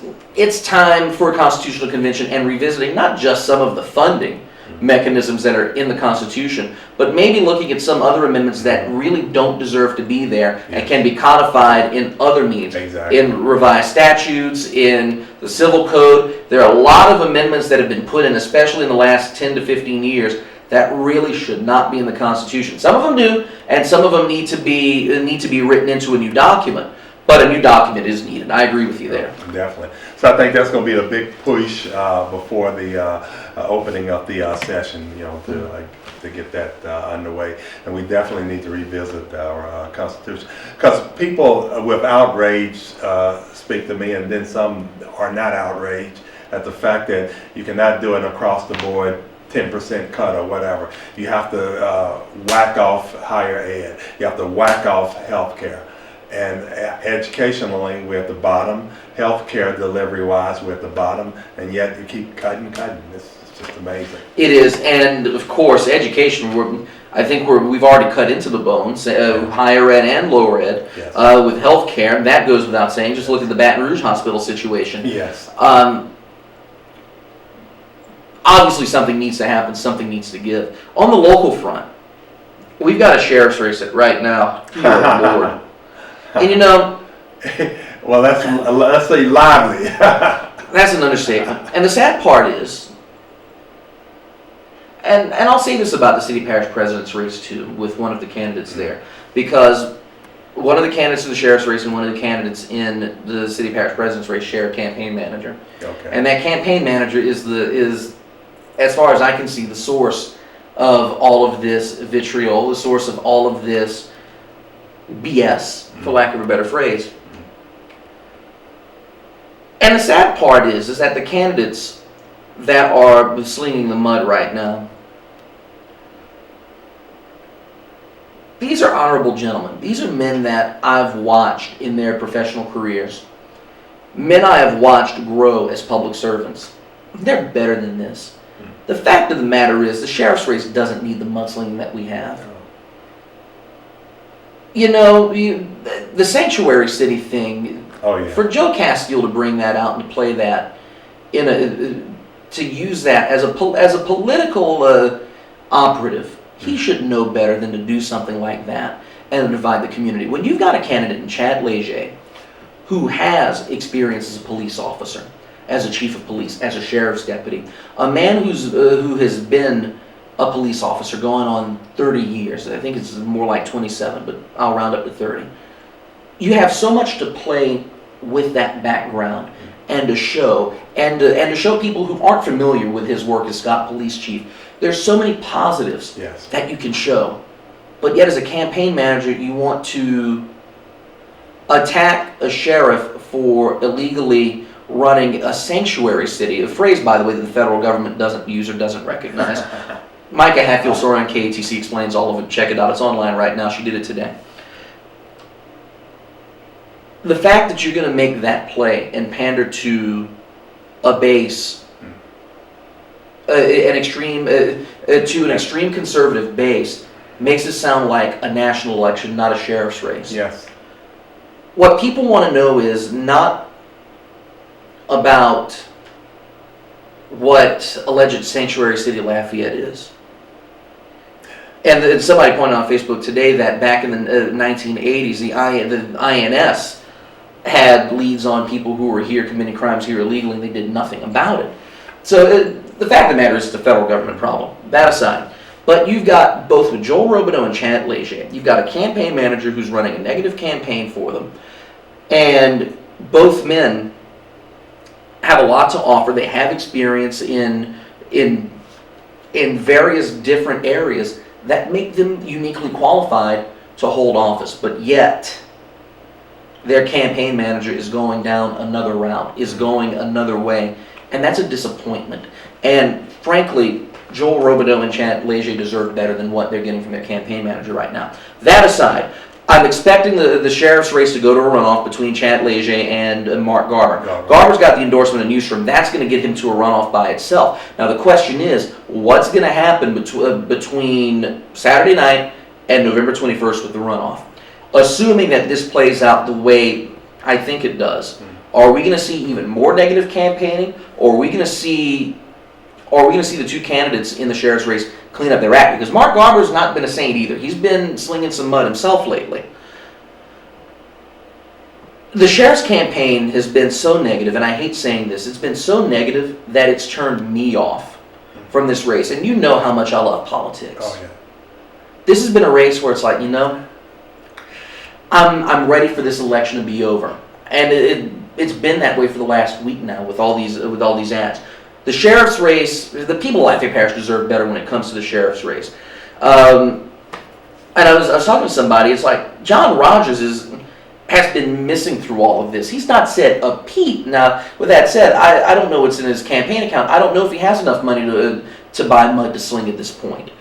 time for a constitutional convention and revisiting not just some of the funding mechanisms that are in the Constitution, but maybe looking at some other amendments that really don't deserve to be there and can be codified in other means, in revised statutes, in the civil code. There are a lot of amendments that have been put in, especially in the last 10 to 15 years, that really should not be in the Constitution. Some of them do, and some of them need to be written into a new document. But a new document is needed. I agree with you there. Definitely. So I think that's going to be a big push before the opening of the session, to get that underway. And we definitely need to revisit our Constitution. Because people with outrage speak to me, and then some are not outraged at the fact that you cannot do an across-the-board 10% cut or whatever. You have to whack off higher ed. You have to whack off health care. And educationally, we're at the bottom. Healthcare delivery-wise, we're at the bottom. And yet you keep cutting. It's just amazing. It is, and of course, education. We've already cut into the bones, higher ed and lower ed, yes. With healthcare. And that goes without saying. Just look at the Baton Rouge hospital situation. Yes. Obviously, something needs to happen. Something needs to give. On the local front, we've got a sheriff's race right now. Good Lord. And well, let's say lively. That's an understatement. And the sad part is, and I'll say this about the city parish president's race too, with one of the candidates there, because one of the candidates in the sheriff's race and one of the candidates in the city parish president's race share a campaign manager. Okay. And that campaign manager is, as far as I can see, the source of all of this vitriol, the source of all of this BS, for lack of a better phrase. And the sad part is that the candidates that are slinging the mud right now, these are honorable gentlemen. These are men that I've watched in their professional careers. Men I have watched grow as public servants. They're better than this. The fact of the matter is, the sheriff's race doesn't need the mudslinging that we have. The sanctuary city thing, for Joe Castile to bring that out and to play that, to use that as a political operative, he should know better than to do something like that and divide the community. When you've got a candidate in Chad Leger who has experience as a police officer, as a chief of police, as a sheriff's deputy, a man who has been a police officer going on 30 years. I think it's more like 27, but I'll round up to 30. You have so much to play with that background and to show, and to show people who aren't familiar with his work as Scott Police Chief. There's so many positives that you can show. But yet as a campaign manager, you want to attack a sheriff for illegally running a sanctuary city, a phrase, by the way, that the federal government doesn't use or doesn't recognize. Micah Hatfield-Sawyer on KATC explains all of it. Check it out. It's online right now. She did it today. The fact that you're going to make that play and pander to a base, an extreme conservative base, makes it sound like a national election, not a sheriff's race. Yes. What people want to know is not about what alleged sanctuary city Lafayette is. And somebody pointed out on Facebook today that back in the 1980s, the INS had leads on people who were here committing crimes here illegally, and they did nothing about it. So the fact of the matter is it's a federal government problem. That aside, But you've got, both with Joel Robideau and Chad Leger, you've got a campaign manager who's running a negative campaign for them, and both men have a lot to offer. They have experience in various different areas that make them uniquely qualified to hold office, but yet their campaign manager is going down another route, is going another way, and that's a disappointment. And frankly, Joel Robideau and Chad Leger deserve better than what they're getting from their campaign manager right now. That aside, I'm expecting the sheriff's race to go to a runoff between Chad Leger and Mark Garber. Garber's got the endorsement of Newsroom. That's going to get him to a runoff by itself. Now the question is, what's going to happen between Saturday night and November 21st with the runoff? Assuming that this plays out the way I think it does, are we going to see even more negative campaigning, or are we going to see the two candidates in the sheriff's race clean up their act? Because Mark Garber's not been a saint either. He's been slinging some mud himself lately. The sheriff's campaign has been so negative, and I hate saying this, it's been so negative that it's turned me off from this race. And you know how much I love politics. Oh, yeah. This has been a race where it's like, I'm ready for this election to be over. And it's been that way for the last week now with all these ads. The sheriff's race, the people of Lafayette Parish deserve better when it comes to the sheriff's race. And I was talking to somebody, it's like, John Rogers has been missing through all of this. He's not said a peep. Now, with that said, I don't know what's in his campaign account. I don't know if he has enough money to buy mud to sling at this point.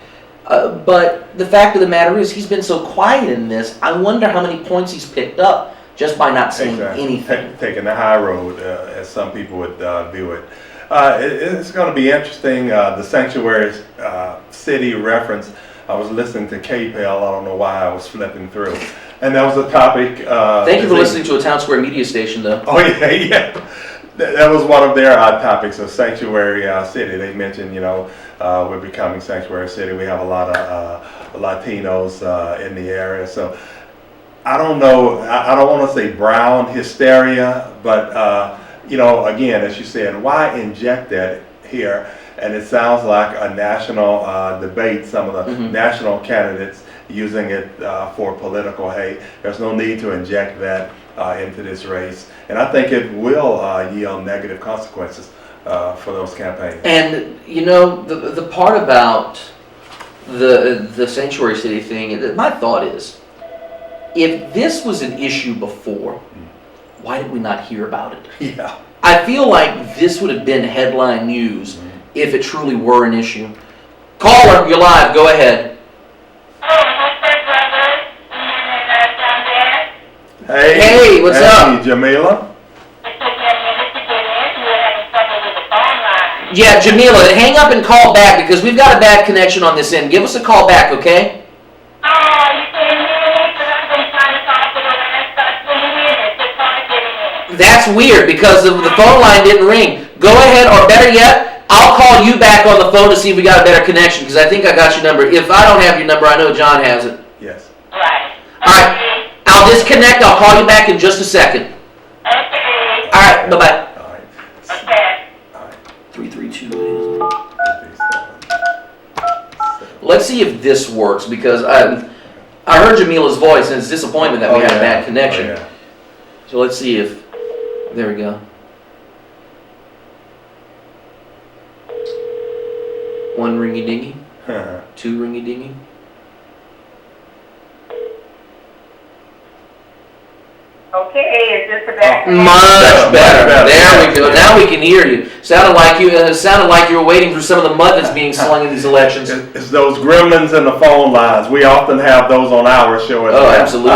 But the fact of the matter is, he's been so quiet in this, I wonder how many points he's picked up just by not saying anything. Taking the high road, as some people would view it. It's going to be interesting, the sanctuary city reference. I was listening to KPEL, I don't know why I was flipping through. And that was a topic. Thank you for listening to a Town Square media station, though. Oh, yeah. That was one of their topics, of sanctuary city. They mentioned, we're becoming sanctuary city. We have a lot of Latinos in the area. So I don't know, I don't want to say brown hysteria, but, again, as you said, why inject that here? And it sounds like a national debate, some of the national candidates using it for political hate. There's no need to inject that into this race. And I think it will yield negative consequences for those campaigns. And, the part about the sanctuary city thing, my thought is, if this was an issue before, why did we not hear about it? Yeah. I feel like this would have been headline news if it truly were an issue. Caller, you're live. Go ahead. Hey, what's up? Jamila? Yeah, Jamila, hang up and call back because we've got a bad connection on this end. Give us a call back, okay? That's weird because the phone line didn't ring. Go ahead, or better yet, I'll call you back on the phone to see if we got a better connection because I think I got your number. If I don't have your number, I know John has it. Yes. Right. All right. I'll disconnect. I'll call you back in just a second. Okay. All right. Bye-bye. All right. Okay. 332. Let's see if this works because I heard Jamila's voice and it's disappointment that we had a bad connection. Oh, yeah. So let's see if, there we go. One ringy dingy, two ringy dingy. Okay, is this the best? Much better. better. There we go. Now we can hear you. Sounded like you were waiting for some of the mud that's being slung in these elections. It's those gremlins in the phone lines. We often have those on our show as well. Oh, absolutely.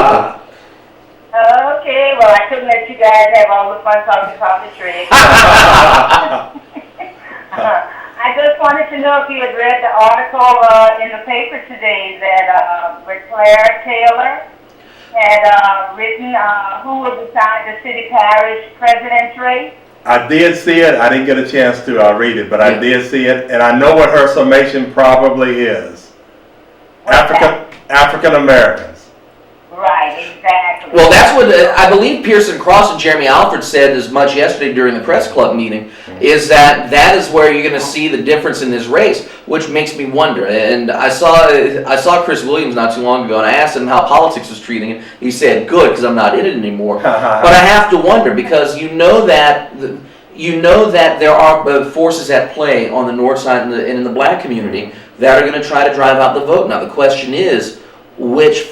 Okay, well, I couldn't let you guys have all the fun talking toiletry. I just wanted to know if you had read the article in the paper today that Claire Taylor had written who will decide the city parish president's race. I did see it. I didn't get a chance to read it, but I did see it, and I know what her summation probably is. African Americans. Right, exactly. Well, that's what I believe Pearson Cross and Jeremy Alford said as much yesterday during the press club meeting, is that is where you're going to see the difference in this race, which makes me wonder. And I saw Chris Williams not too long ago, and I asked him how politics was treating him. He said, "Good, because I'm not in it anymore." But I have to wonder, because you know that there are forces at play on the north side and in the black community that are going to try to drive out the vote. Now the question is, which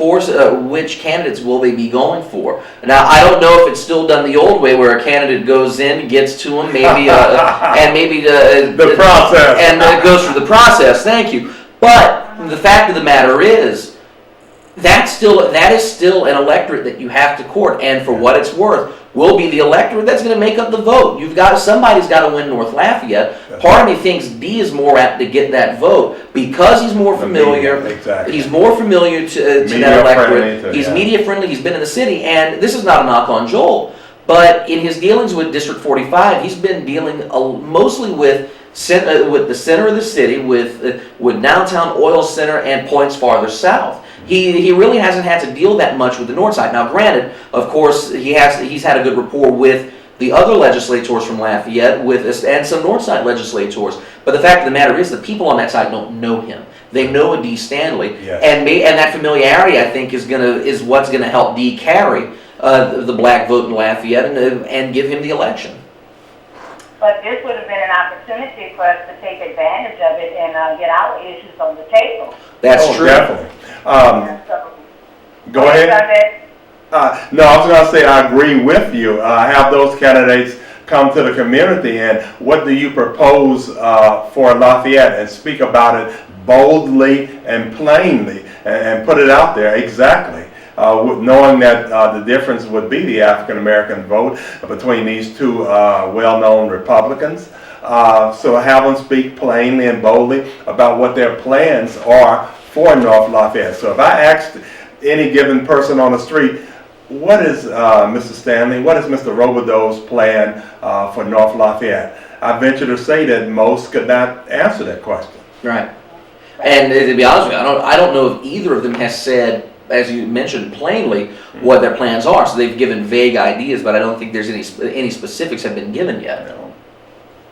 candidates will they be going for? Now, I don't know if it's still done the old way, where a candidate goes in, gets to them, the process, and goes through the process. Thank you. But the fact of the matter is, that is still an electorate that you have to court, and for what it's worth, will be the electorate that's going to make up the vote. Somebody's got to win North Lafayette. Part of me thinks D is more apt to get that vote because he's more familiar. Exactly. He's more familiar to that electorate. He's media friendly. He's been in the city, and this is not a knock on Joel, but in his dealings with District 45, he's been dealing mostly with the center of the city, with downtown oil center and points farther south. He really hasn't had to deal that much with the north side. Now, granted, of course, he's had a good rapport with the other legislators from Lafayette, and some north side legislators. But the fact of the matter is, the people on that side don't know him. They know a D. Stanley, yes. and that familiarity, I think, is what's going to help D. carry the black vote in Lafayette and give him the election. But this would have been an opportunity for us to take advantage of it and get our issues on the table. That's true. Definitely. So, Go ahead. No, I was going to say I agree with you. Have those candidates come to the community, and what do you propose for Lafayette, and speak about it boldly and plainly, and put it out there exactly. Knowing that the difference would be the African American vote between these two well-known Republicans. So have them speak plainly and boldly about what their plans are for North Lafayette. So if I asked any given person on the street, what is Mr. Stanley, what is Mr. Robideau's plan for North Lafayette? I venture to say that most could not answer that question. Right. And to be honest with you, I don't know if either of them has said, as you mentioned, plainly what their plans are. So they've given vague ideas, but I don't think there's any specifics have been given yet. No.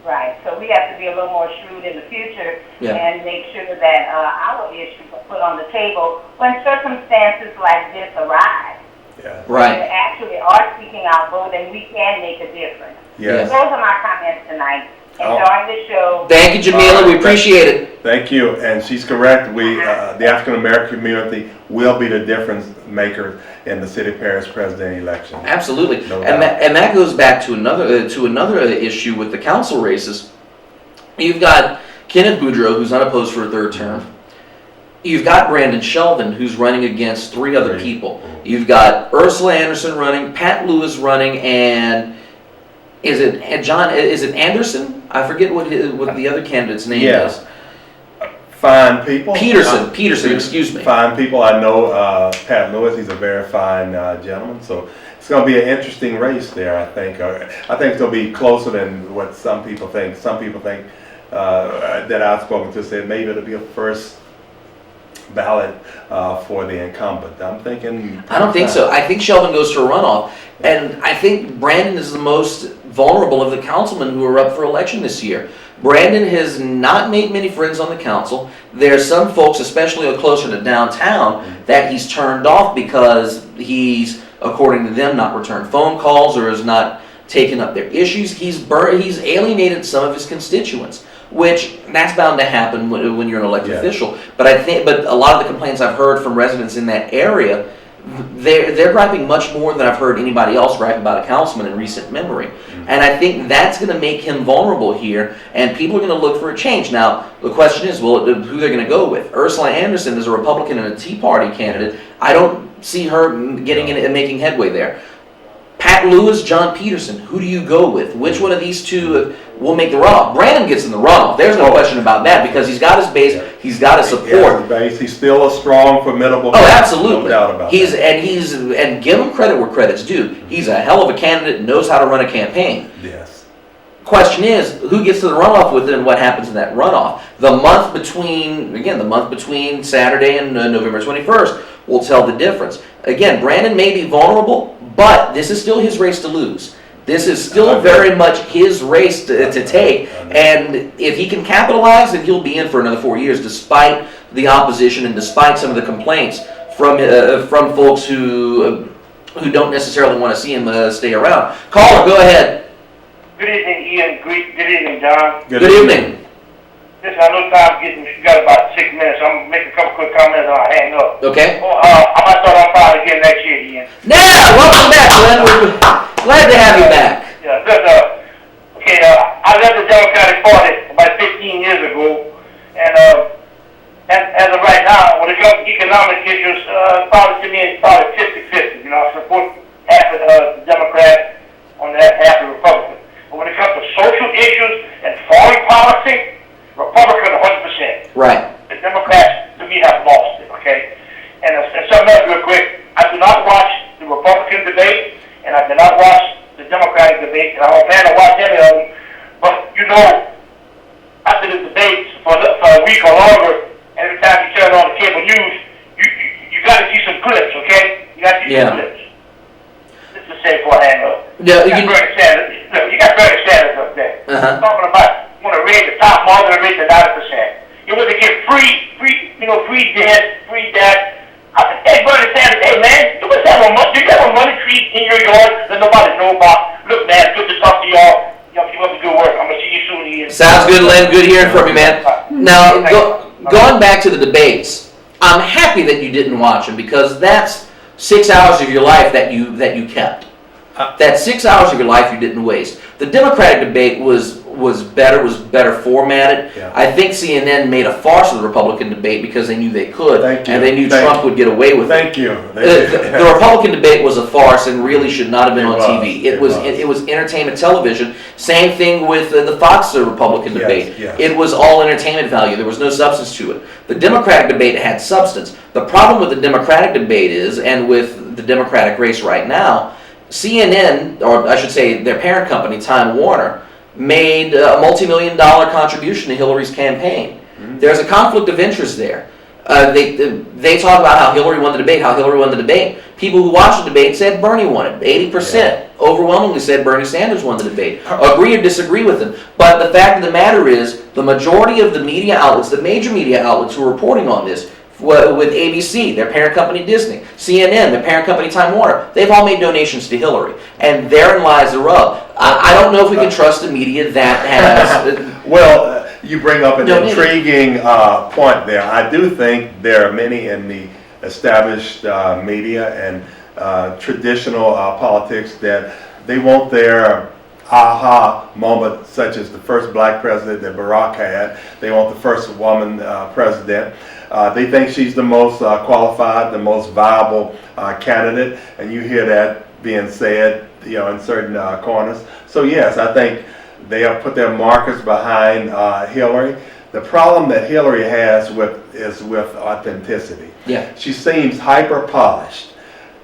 right, so we have to be a little more shrewd in the future and make sure that our issues are put on the table when circumstances like this arise. Yeah. Right. We actually are speaking our vote, and we can make a difference. Yes. So those are my comments tonight. Enjoying the show. Thank you, Jamila. We appreciate it. Thank you, and she's correct. We, the African American community, will be the difference maker in the city parish president election. Absolutely, No and doubt. that goes back to another issue with the council races. You've got Kenneth Boudreaux, who's unopposed for a third term. You've got Brandon Shelvin, who's running against three other people. You've got Ursula Anderson running, Pat Lewis running, and is it Anderson? I forget what the other candidate's name is. Fine people. Peterson, excuse me. Fine people. I know Pat Lewis. He's a very fine gentleman. So it's going to be an interesting race there, I think. I think it'll be closer than what some people think. Some people think that I've spoken to said maybe it'll be a first ballot for the incumbent. I'm thinking. I don't think so. I think Shelvin goes to a runoff. And I think Brandon is the most vulnerable of the councilmen who are up for election this year. Brandon has not made many friends on the council. There's some folks, especially closer to downtown, that he's turned off because he's, according to them, not returned phone calls or has not taken up their issues. He's alienated some of his constituents, which that's bound to happen when you're an elected official. But a lot of the complaints I've heard from residents in that area, they're griping much more than I've heard anybody else gripe about a councilman in recent memory. And I think that's going to make him vulnerable here, and people are going to look for a change. Now, the question is, who they're going to go with. Ursula Anderson is a Republican and a Tea Party candidate. I don't see her getting in and making headway there. Pat Lewis, John Peterson, who do you go with? Which one of these two will make the runoff? Brandon gets in the runoff. There's no question about that because he's got his base, he's got his support. He's still a strong, formidable. Oh, absolutely. No doubt about that. And give him credit where credit's due. He's a hell of a candidate, knows how to run a campaign. Yes. question is, who gets to the runoff with it and what happens in that runoff? The month between Saturday and November 21st will tell the difference. Again, Brandon may be vulnerable, but this is still his race to lose. This is still very much his race to take, and if he can capitalize, then he'll be in for another 4 years, despite the opposition and despite some of the complaints from folks who don't necessarily want to see him stay around. Caller, go ahead. Good evening, Ian. Good evening, John. Good evening. Listen, I know time's getting, you got about 6 minutes. I'm going to make a couple quick comments and I'll hang up. Okay. I might start on fire again next year, Ian. Yeah, welcome back, Glenn. We're glad to have you back. Yeah, good. I left the Democratic Party about 15 years ago, and as of right now, when it comes to economic issues, probably to me it's probably 50-50. I support half of the Democrat on that, half of the Republican. But when it comes to social issues and foreign policy, Republican 100%. Right. The Democrats, to me, have lost it, okay? And something else real quick. I do not watch the Republican debate, and I do not watch the Democratic debate, and I don't plan to watch any of them. But, after the debates for a week or longer, every time you turn on the cable news, you got to see some clips, okay? You got to see some clips. This is safe for a hang up. Yeah, You got Bernie Sanders up there. Talking about want to raise the top margin rate to 90%. You want to get free this, free that. I said, hey, Bernie Sanders, hey man, you must have a money tree in your yard that nobody know about. Look, man, good to talk to y'all. Y'all keep up the good work. I'm gonna see you soon, Ian. Sounds good, Len. Good hearing from you, man. Now, going back to the debates, I'm happy that you didn't watch them because that's 6 hours of your life that you kept. That 6 hours of your life you didn't waste. The Democratic debate was better formatted. Yeah. I think CNN made a farce of the Republican debate because they knew they could, Thank you. and they knew Trump would get away with it. Thank you. The Republican debate was a farce and really should not have been on TV. It was entertainment television. Same thing with the Fox Republican debate. Yes. It was all entertainment value. There was no substance to it. The Democratic debate had substance. The problem with the Democratic debate is, and with the Democratic race right now, CNN, or I should say their parent company, Time Warner, made a multi-million-dollar contribution to Hillary's campaign. Mm-hmm. There's a conflict of interest there. They talk about how Hillary won the debate. People who watched the debate said Bernie won it. 80% overwhelmingly said Bernie Sanders won the debate. Agree or disagree with them. But the fact of the matter is, the majority of the media outlets, the major media outlets who are reporting on this, with ABC, their parent company Disney, CNN, their parent company Time Warner, they've all made donations to Hillary. And therein lies the rub. I don't know if we can trust the media that has... Well, you bring up an intriguing point there. I do think there are many in the established media and traditional politics that they want their aha moment, such as the first black president that Barack had. They want the first woman president. They think she's the most qualified, the most viable candidate, and you hear that being said, in certain corners. So yes, I think they have put their markers behind Hillary. The problem that Hillary has is with authenticity. Yeah. She seems hyper polished.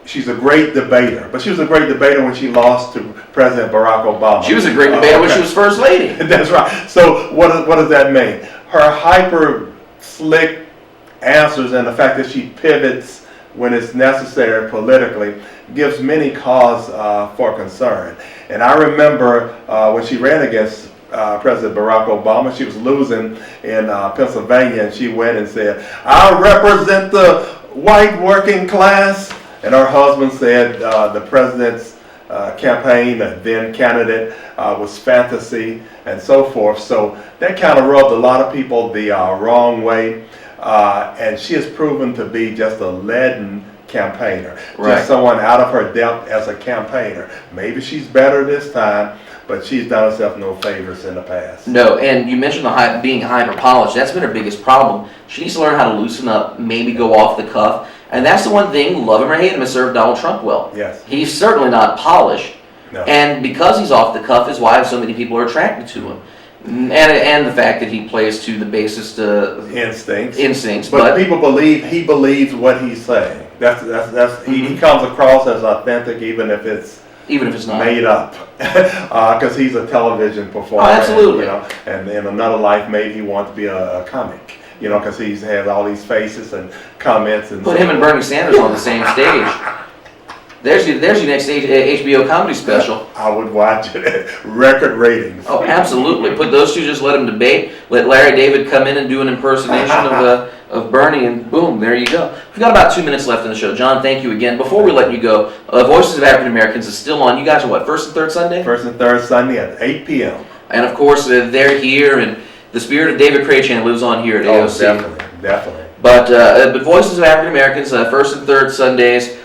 She's a great debater, but she was a great debater when she lost to President Barack Obama. She was a great debater when she was first lady. That's right. So what does that mean? Her hyper slick answers and the fact that she pivots when it's necessary politically gives many cause for concern. And I remember when she ran against President Barack Obama, she was losing in Pennsylvania, and she went and said, "I represent the white working class." And her husband said the president's campaign, then candidate, was fantasy and so forth. So that kind of rubbed a lot of people the wrong way. And she has proven to be just a leaden campaigner. Right. Just someone out of her depth as a campaigner. Maybe she's better this time, but she's done herself no favors in the past. No, and you mentioned being hyper-polished. That's been her biggest problem. She needs to learn how to loosen up, maybe go off the cuff. And that's the one thing, love him or hate him, has served Donald Trump well. Yes. He's certainly not polished. No. And because he's off the cuff is why so many people are attracted to him. And the fact that he plays to the basest instincts. But people believe he believes what he's saying. He comes across as authentic, even if it's Even if it's not. made up, because he's a television performer. Oh, absolutely. And in another life, maybe he wants to be a comic, because he has all these faces and comments. And Put him and Bernie Sanders on the same stage. There's your next HBO comedy special. I would watch it. Record ratings. Oh, absolutely. Put those two, just let them debate. Let Larry David come in and do an impersonation of Bernie, and boom, there you go. We've got about 2 minutes left in the show. John, thank you again. Before we let you go, Voices of African Americans is still on. You guys are what, first and third Sunday? First and third Sunday at 8 p.m. And of course, they're here, and the spirit of David Crachan lives on here at AOC. Definitely. But Voices of African Americans, first and third Sundays,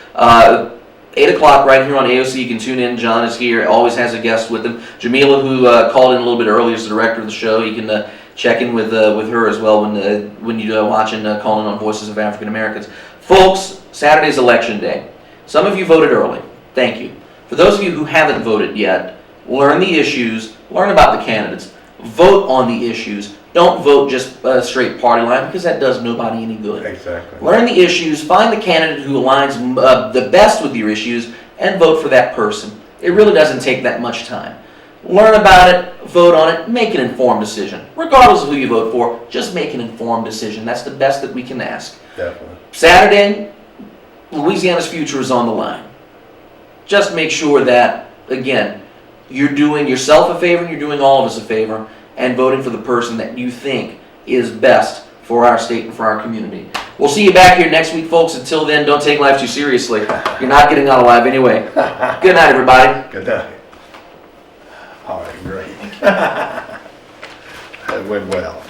8 o'clock right here on AOC. You can tune in. John is here. Always has a guest with him. Jamila, who called in a little bit early, is the director of the show. You can check in with her as well when you watch and call in on Voices of African Americans. Folks, Saturday's Election Day. Some of you voted early. Thank you. For those of you who haven't voted yet, learn the issues. Learn about the candidates. Vote on the issues. Don't vote just a straight party line, because that does nobody any good. Exactly. Learn the issues, find the candidate who aligns the best with your issues, and vote for that person. It really doesn't take that much time. Learn about it, vote on it, make an informed decision. Regardless of who you vote for, just make an informed decision. That's the best that we can ask. Definitely. Saturday, Louisiana's future is on the line. Just make sure that, again, you're doing yourself a favor and you're doing all of us a favor, and voting for the person that you think is best for our state and for our community. We'll see you back here next week, folks. Until then, don't take life too seriously. You're not getting out alive anyway. Good night, everybody. Good night. All right, great. That went well.